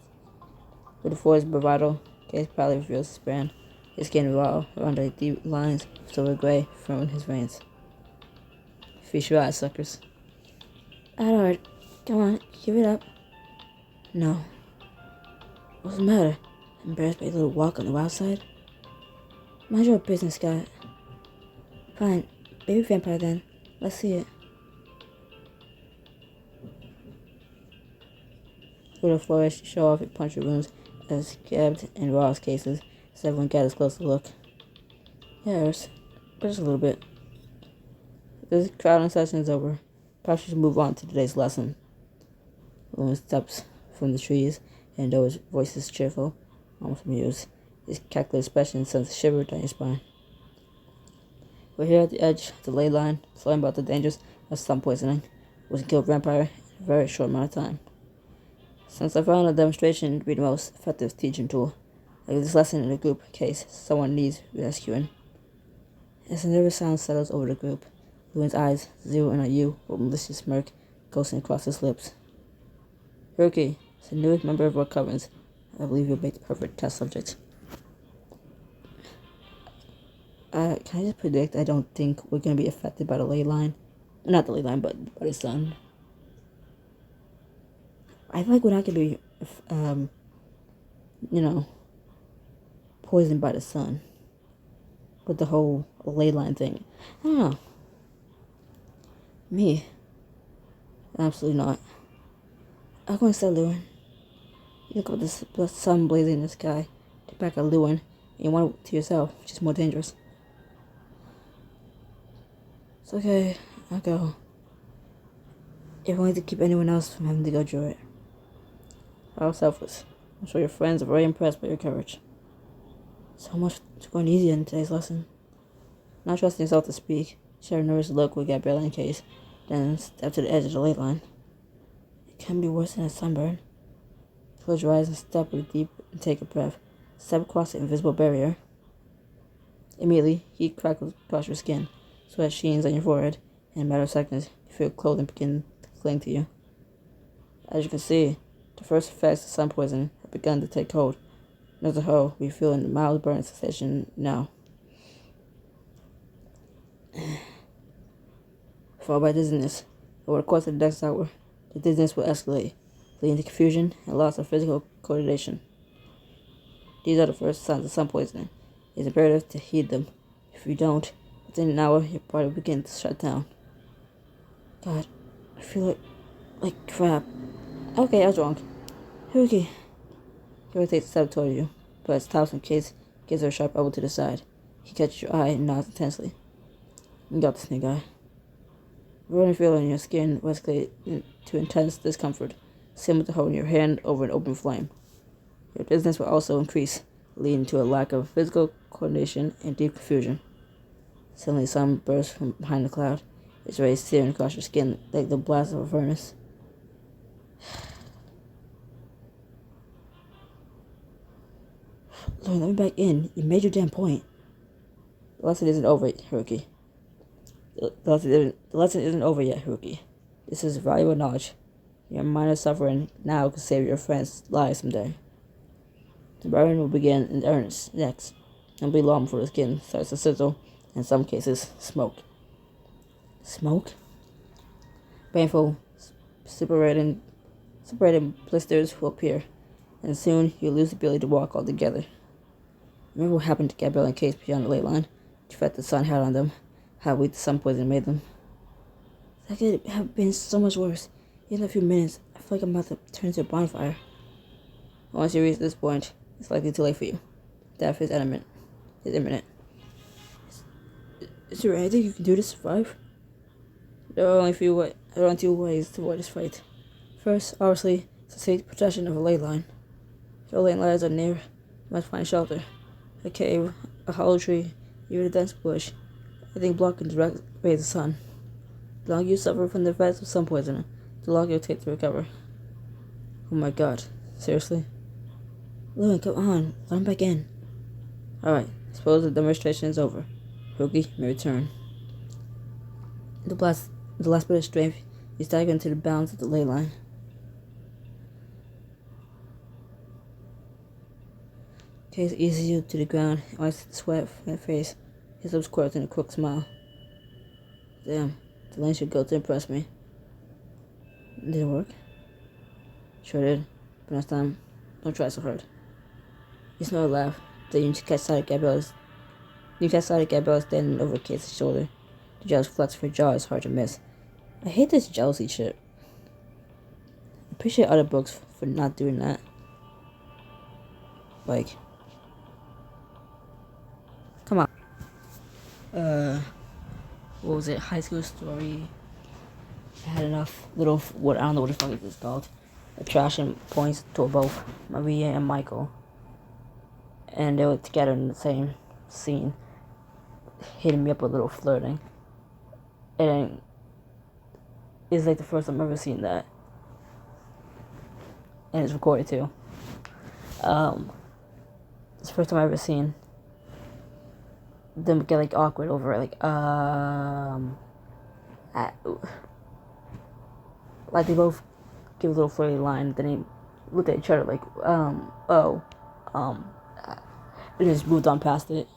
With the force bravado, Case proudly reveals his brand. His skin raw around the deep lines of silver gray from his veins. Feast your eyes, suckers. Alright, come on, give it up. No. What's the matter? Embarrassed by a little walk on the wild side? Mind your business, guy. Fine, baby vampire then. Let's see it. With a flourish, show off your puncher wounds as scabbed and raw cases, so everyone gathers close to look. Yeah, it hurts, but just a little bit. This crowding session is over. Perhaps we should move on to today's lesson. Lewin steps from the trees, and though his voice is cheerful, almost amused, his calculated expression sends a shiver down your spine. We're here at the edge of the ley line, learning about the dangers of sun poisoning, which can kill a vampire in a very short amount of time. Since I found a demonstration to be the most effective teaching tool, I give this lesson in a group in case someone needs rescuing. As a nervous silence settles over the group, Lewin's eyes zero in on you with a malicious smirk ghosting across his lips. Rookie, as the newest member of our covenants, I believe you'll make the perfect test subject. Can I just predict I don't think we're going to be affected by the ley line? Not the ley line, but by the sun. I feel like we're not going to be, poisoned by the sun. With the whole ley line thing. I don't know. Me? Absolutely not. I'm going to say Lewin. You look at the sun blazing in the sky. Get back at Lewin, and you want it to yourself, which is more dangerous. It's okay, I'll go. If only to keep anyone else from having to go through it. How selfless. I'm sure your friends are very impressed by your courage. So much for going easy in today's lesson. Not trusting yourself to speak, share a nervous look with Gabrielle in case, then step to the edge of the ley line. It can be worse than a sunburn. Close your eyes and step with a deep and take a breath. Step across the invisible barrier. Immediately, heat crackles across your skin, sweat sheens on your forehead, and in a matter of seconds, you feel clothing begin to cling to you. As you can see, the first effects of sun poisoning have begun to take hold. As a whole, we feel a mild burning sensation now. Followed by dizziness. Over the course of the next hour, the dizziness will escalate, leading to confusion and loss of physical coordination. These are the first signs of sun poisoning. It is imperative to heed them. If you don't, within an hour, your body will begin to shut down. God, I feel like crap. Okay, I was wrong. Haruki. He takes a step toward you, but as stops in case gives her a sharp elbow to the side. He catches your eye and nods intensely. You got this, new guy. The burning feeling in your skin will escalate to intense discomfort, similar to holding your hand over an open flame. Your dizziness will also increase, leading to a lack of physical coordination and deep confusion. Suddenly, the sun bursts from behind the cloud, its rays searing across your skin like the blast of a furnace. Lord, let me back in. You made your damn point. The lesson isn't over yet, Haruki. The lesson isn't over yet, Haruki. This is valuable knowledge. Your minor suffering now could save your friends' lives someday. The burn will begin in earnest next. It'll be long before the skin starts to sizzle, and in some cases, smoke. Smoke? Painful, separating blisters will appear, and soon you'll lose the ability to walk altogether. Remember what happened to Gabrielle and Case beyond the ley line? The effect the sun had on them, how weak the sun poison made them. That could have been so much worse. In a few minutes, I feel like I'm about to turn into a bonfire. Once you reach this point, it's likely too late for you. Death is imminent. Is there anything you can do to survive? There are only two ways to avoid this fight. First, obviously, is to take possession of a ley line. If your ley lines are near, you must find shelter. A cave, a hollow tree, even a dense bush. Anything blocking direct rays of the sun. The longer you suffer from the effects of sun poisoning, the longer it'll take to recover. Oh my god, seriously? Lewin, come on, let him back in. Alright, suppose the demonstration is over. Haruki may return. The last bit of strength, you stagger into the bounds of the ley line. Case eases you to the ground and wipes the sweat from your face. His lips quirt in a quick smile. Damn, the lane should go to impress me. Did it work? Sure did, but next time, don't try so hard. You smell a laugh, then you catch sight of Gabriella's standing over Case's shoulder. The jealous flex of her jaw is hard to miss. I hate this jealousy shit. I appreciate other books for not doing that. Like, come on. What was it? High School Story. I had enough little, I don't know what the fuck it is called. Attraction points to both Maria and Michael. And they were together in the same scene, hitting me up with a little flirting. And it's like the first time I've ever seen that. And it's recorded too. It's the first time I've ever seen them get like awkward over it. Like they both give a little flirty line, then they look at each other like, and just moved on past it.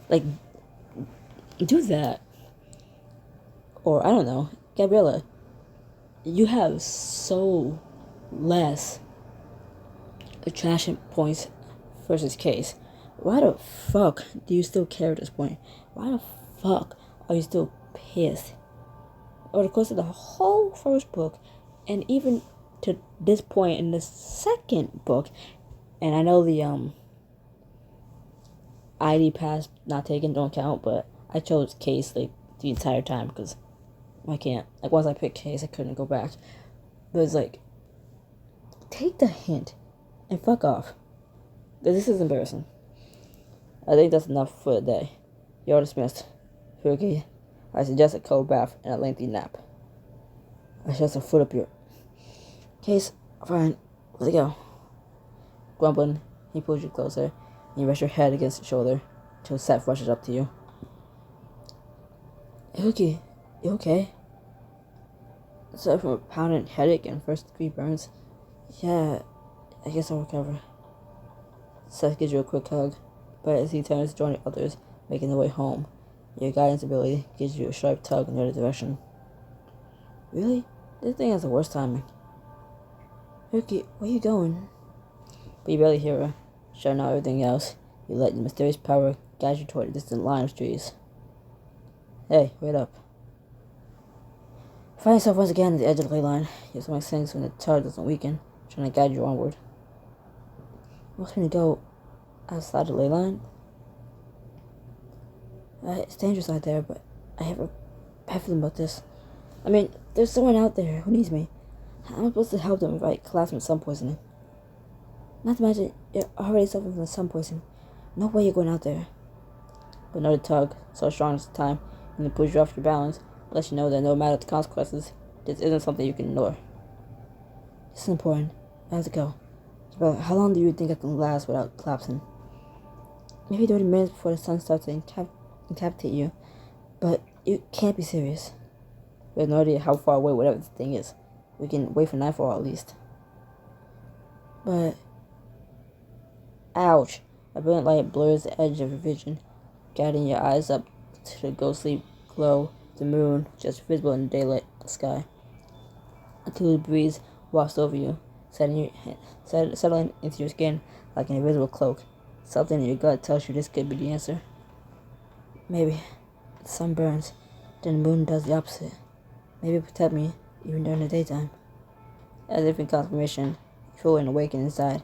Like, do that. Or, I don't know, Gabriella, you have so less attraction points versus Case. Why the fuck do you still care at this point? Why the fuck are you still pissed? Over the course of the whole first book, and even to this point in the second book, and I know the ID pass not taken don't count, but I chose Case like the entire time because I can't. Like once I picked Case, I couldn't go back. But it's like, take the hint and fuck off. Because this is embarrassing. I think that's enough for the day. You're dismissed. Haruki, I suggest a cold bath and a lengthy nap. I suggest a foot up your Case. Fine, let's go. Grumbling, he pulls you closer, and you rest your head against his shoulder until Seth rushes up to you. Haruki, you okay? Aside from a pounding headache and first-degree burns, yeah, I guess I'll recover. Seth gives you a quick hug, but as he turns to join the others making their way home, your guidance ability gives you a sharp tug in the other direction. Really? This thing has the worst timing. Haruki, where are you going? But you barely hear her. Shutting out everything else, you let your mysterious power guide you toward a distant line of trees. Hey, wait up. Find yourself once again at the edge of the ley line. Your stomach sinks when the tug doesn't weaken, trying to guide you onward. What's when to go outside the ley line? It's dangerous out there, but I have a bad feeling about this. I mean, there's someone out there who needs me. How am I supposed to help them if I collapse from sun poisoning? Not to mention, you're already suffering from sun poisoning. No way you're going out there. But another tug, so strong at the time, and it pulls you off your balance, lets you know that no matter the consequences, this isn't something you can ignore. This is important. I have to go. But how long do you think I can last without collapsing? Maybe 30 minutes before the sun starts to incapacitate you. But you can't be serious. We have no idea how far away whatever the thing is. We can wait for nightfall at least. But... ouch! A brilliant light blurs the edge of your vision, guiding your eyes up to the ghostly glow of the moon, just visible in the daylight sky. A cool breeze wafts over you, settling into your skin like an invisible cloak. Something in your gut tells you this could be the answer. Maybe the sun burns, then the moon does the opposite. Maybe protect me, even during the daytime. As if in confirmation, you feel and awaken inside,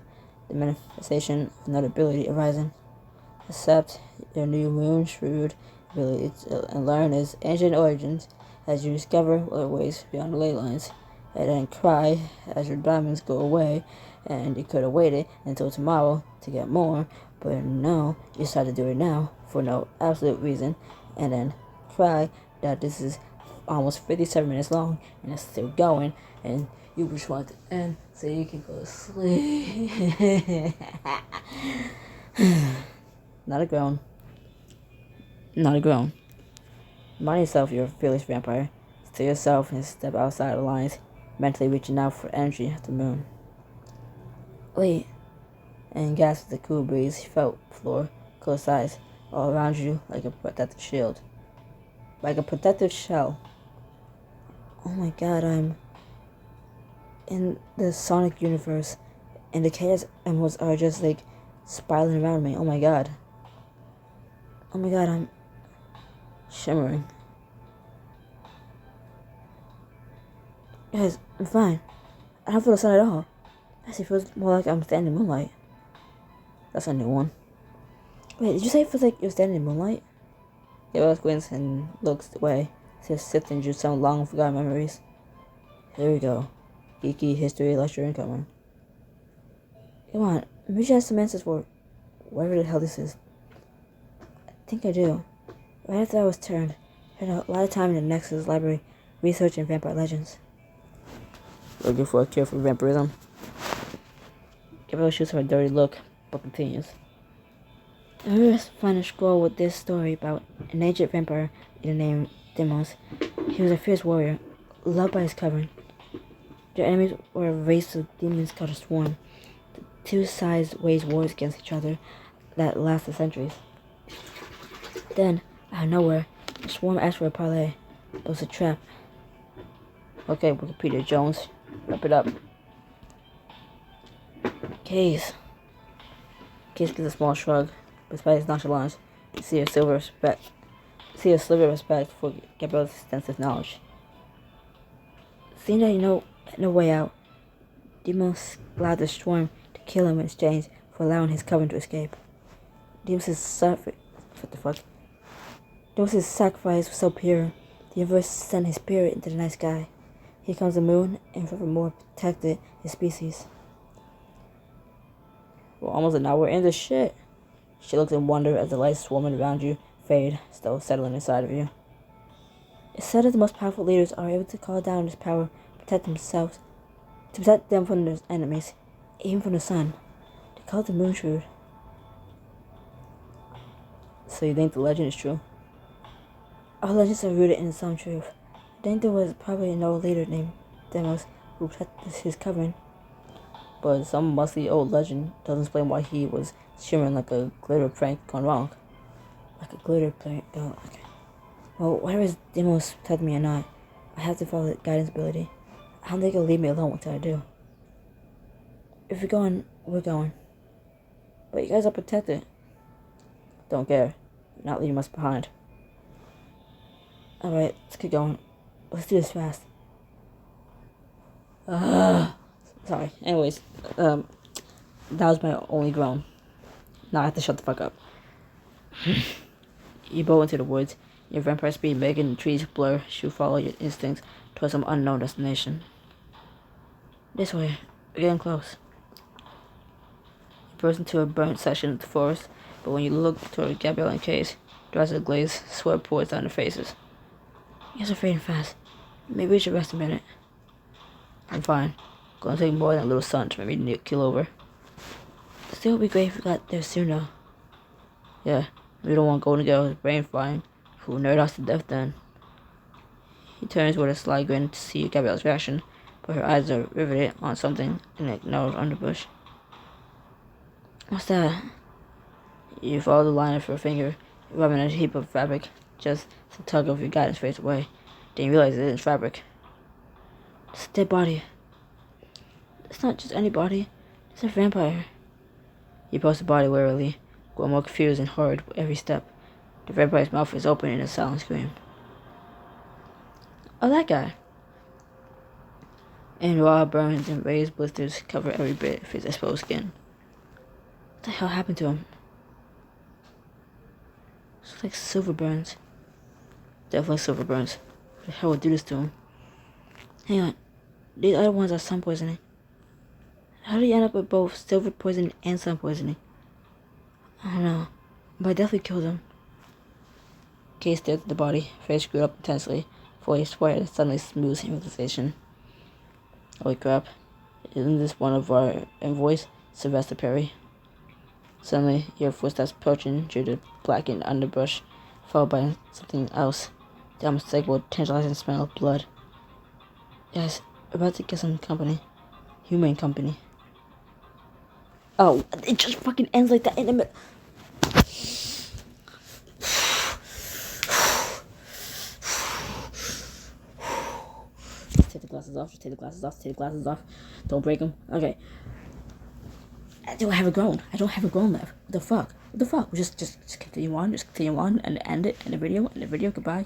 the manifestation of another ability arising. Accept your new moon shrewd ability and learn its ancient origins as you discover other ways beyond the ley lines, and then cry as your diamonds go away, and you could have waited until tomorrow to get more, but no, you decided to do it now for no absolute reason, and then cry that this is almost 57 minutes long and it's still going, and you just want to end so you can go to sleep. Not a groan. Not a groan. Remind yourself you're a fearless vampire. Stay yourself and step outside the lines, mentally reaching out for energy at the moon. Wait. And gasped the cool breeze, he felt floor, close eyes, all around you like a protective shield. Like a protective shell. Oh my god, I'm in the sonic universe, and the chaos emeralds are just like spiraling around me. Oh my god. Oh my god, I'm shimmering. Guys, I'm fine. I don't feel the sun at all. Actually, it feels more like I'm standing in moonlight. That's a new one. Wait, did you say it feels like you're standing in moonlight? Gabriel squints and looks away, just sifting through some long forgotten memories. Here we go. Geeky history lecture incoming. Come on, maybe you have some answers for whatever the hell this is. I think I do. Right after I was turned, I spent a lot of time in the Nexus library researching vampire legends. Looking for a cure for vampirism? Gabriel shoots her a dirty look, but continues. I remember finding a scroll with this story about an ancient vampire in the name Demos. He was a fierce warrior, loved by his coven. Their enemies were a race of demons called a swarm. The two sides waged wars against each other that lasted centuries. Then, out of nowhere, the swarm asked for a parley. It was a trap. Okay, Wikipedia Jones, wrap it up. Case gives a small shrug. Despite his nonchalance, you see a sliver of respect for Gabriel's extensive knowledge. Seeing that you know no way out, Demos allowed the swarm to kill him in exchange for allowing his coven to escape. Demos' sacrifice was so pure, the universe sent his spirit into the night sky. Here comes the moon, and forevermore protected his species. We're almost an hour into shit. She looks in wonder as the lights swarming around you fade, still settling inside of you. It's said that the most powerful leaders are able to call down this power, protect themselves, to protect them from their enemies, even from the sun. They call it the moon shroud. So you think the legend is true? All legends are rooted in some truth. I think there was probably an old leader named Demos who protected his covering. But some musty old legend doesn't explain why he was shimmering like a glitter prank gone wrong. Like a glitter prank. Oh, okay. Well, whether Demos protected me or not, I have to follow the guidance ability. I don't think he'll leave me alone until I do. If you're going, we're going. But you guys are protected. Don't care. You're not leaving us behind. Alright, let's keep going. Let's do this fast. Sorry. Anyways, that was my only groan. Now I have to shut the fuck up. You bow into the woods. Your vampire speed making the trees blur. You follow your instincts towards some unknown destination. This way. We're getting close. You burst into a burnt section of the forest, but when you look toward Gabrielle and Case, the rest of the glaze, sweat pours down their faces. You guys are fading fast. Maybe we should rest a minute. I'm fine. Gonna take more than a little sun to make me kill over. Still would be great if we got there soon though. Yeah, we don't want Golden Girl's brain frying. Who'll nerd us to death then. He turns with a sly grin to see Gabrielle's reaction, but her eyes are riveted on something in a gnarled underbush. What's that? You follow the line of her finger, rubbing a heap of fabric, just to tug of your guidance face away. Then you realize it isn't fabric. It's a dead body. It's not just any body. It's a vampire. You approach the body warily, growing more confused and horrid with every step. The vampire's mouth is open in a silent scream. Oh, that guy. And raw burns and raised blisters cover every bit of his exposed skin. What the hell happened to him? It's like silver burns. Definitely silver burns. What the hell would do this to him? Hang on. These other ones are sun poisoning. How did he end up with both silver poisoning and sun poisoning? I don't know. But I definitely killed him. Case stared at the body, face screwed up intensely, voice quiet and suddenly smooth in realization. Holy crap. Isn't this one of our envoys, Sylvester Perry? Suddenly, you hear footsteps approaching through the blackened underbrush, followed by something else. The unmistakable, tantalizing smell of blood. Guys, we're about to get some company. Human company. Oh, it just fucking ends like that in the middle. Take the glasses off, just take the glasses off, take the glasses off. Don't break them. Okay. I don't have a groan. I don't have a groan left. What the fuck? What the fuck? Just continue on and end it in the video. Goodbye.